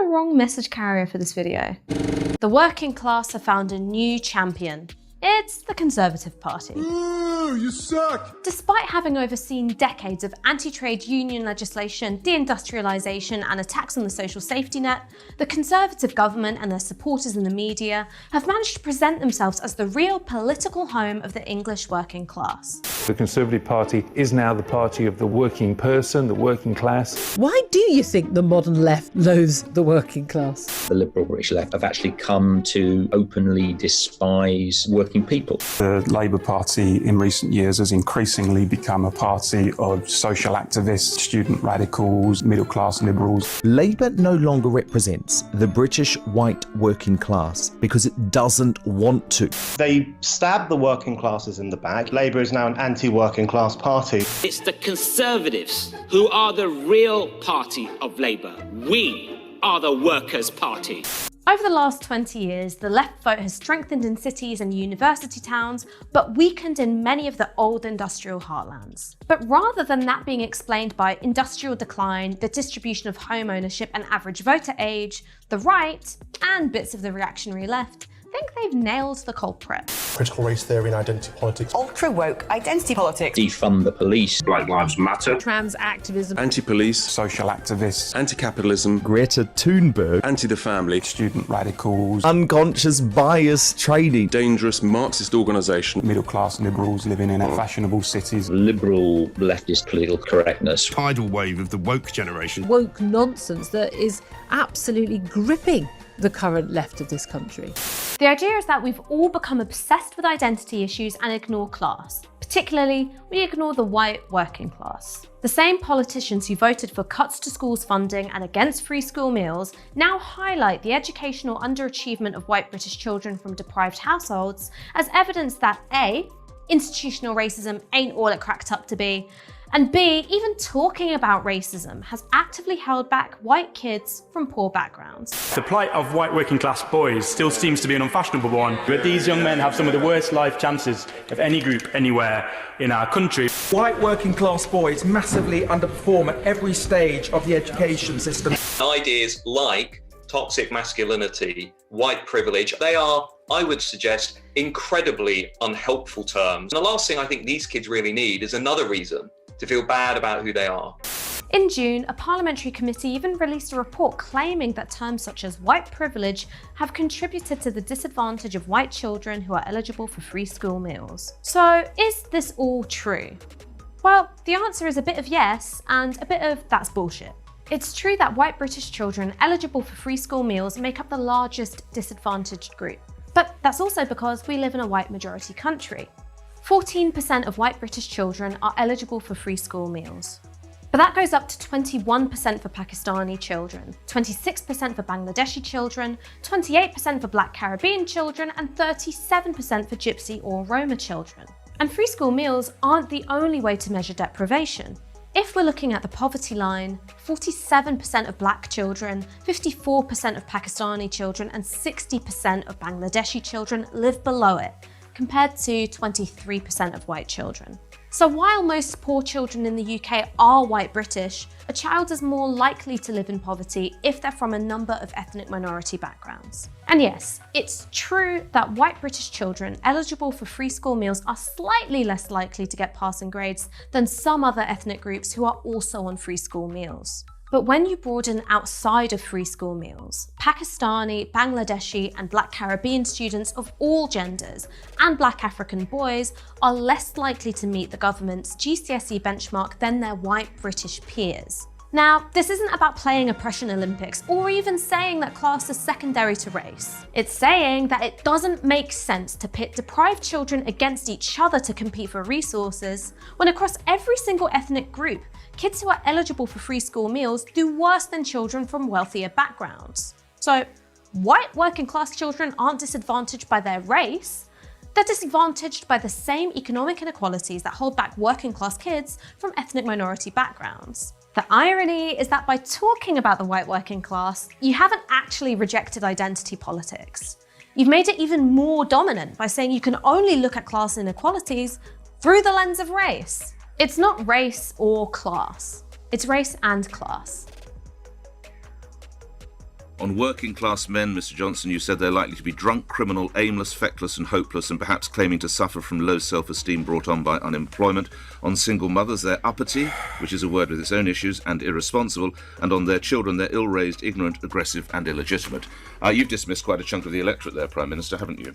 the wrong message carrier for this video. The working class have found a new champion. It's the Conservative Party. Ooh, you suck! Despite having overseen decades of anti-trade union legislation, deindustrialisation and attacks on the social safety net, the Conservative government and their supporters in the media have managed to present themselves as the real political home of the English working class. The Conservative Party is now the party of the working person, the working class. Why do you think the modern left loathes the working class? The liberal British left have actually come to openly despise working people. The Labour Party in recent years has increasingly become a party of social activists, student radicals, middle-class liberals. Labour no longer represents the British white working class because it doesn't want to. They stab the working classes in the back. Labour is now an anti-working class party. It's the Conservatives who are the real party of Labour. We are the Workers' Party. Over the last 20 years, the left vote has strengthened in cities and university towns, but weakened in many of the old industrial heartlands. But rather than that being explained by industrial decline, the distribution of home ownership and average voter age, the right, and bits of the reactionary left, I think they've nailed the culprit. Critical race theory and identity politics. Ultra-woke identity politics. Defund the police. Black Lives Matter. Trans activism. Anti-police. Social activists. Anti-capitalism. Greta Thunberg. Anti-the family. Student radicals. Unconscious bias training. Dangerous Marxist organisation. Middle-class liberals living in fashionable cities. Liberal leftist political correctness. Tidal wave of the woke generation. Woke nonsense that is absolutely gripping the current left of this country. The idea is that we've all become obsessed with identity issues and ignore class. Particularly, we ignore the white working class. The same politicians who voted for cuts to schools funding and against free school meals now highlight the educational underachievement of white British children from deprived households as evidence that A, institutional racism ain't all it cracked up to be, and B, even talking about racism has actively held back white kids from poor backgrounds. The plight of white working class boys still seems to be an unfashionable one, but these young men have some of the worst life chances of any group anywhere in our country. White working class boys massively underperform at every stage of the education system. Ideas like toxic masculinity, white privilege, they are, I would suggest, incredibly unhelpful terms. And the last thing I think these kids really need is another reason to feel bad about who they are. In June, a parliamentary committee even released a report claiming that terms such as white privilege have contributed to the disadvantage of white children who are eligible for free school meals. So, is this all true? Well, the answer is a bit of yes and a bit of that's bullshit. It's true that white British children eligible for free school meals make up the largest disadvantaged group. But that's also because we live in a white majority country. 14% of white British children are eligible for free school meals. But that goes up to 21% for Pakistani children, 26% for Bangladeshi children, 28% for Black Caribbean children, and 37% for Gypsy or Roma children. And free school meals aren't the only way to measure deprivation. If we're looking at the poverty line, 47% of Black children, 54% of Pakistani children, and 60% of Bangladeshi children live below it, compared to 23% of white children. So while most poor children in the UK are white British, a child is more likely to live in poverty if they're from a number of ethnic minority backgrounds. And yes, it's true that white British children eligible for free school meals are slightly less likely to get passing grades than some other ethnic groups who are also on free school meals. But when you broaden outside of free school meals, Pakistani, Bangladeshi, and Black Caribbean students of all genders and Black African boys are less likely to meet the government's GCSE benchmark than their white British peers. Now, this isn't about playing Oppression Olympics or even saying that class is secondary to race. It's saying that it doesn't make sense to pit deprived children against each other to compete for resources when across every single ethnic group, kids who are eligible for free school meals do worse than children from wealthier backgrounds. So, white working class children aren't disadvantaged by their race, they're disadvantaged by the same economic inequalities that hold back working class kids from ethnic minority backgrounds. The irony is that by talking about the white working class, you haven't actually rejected identity politics. You've made it even more dominant by saying you can only look at class inequalities through the lens of race. It's not race or class, it's race and class. On working class men, Mr. Johnson, you said they're likely to be drunk, criminal, aimless, feckless and hopeless, and perhaps claiming to suffer from low self-esteem brought on by unemployment. On single mothers, they're uppity, which is a word with its own issues, and irresponsible. And on their children, they're ill-raised, ignorant, aggressive and illegitimate. You've dismissed quite a chunk of the electorate there, Prime Minister, haven't you?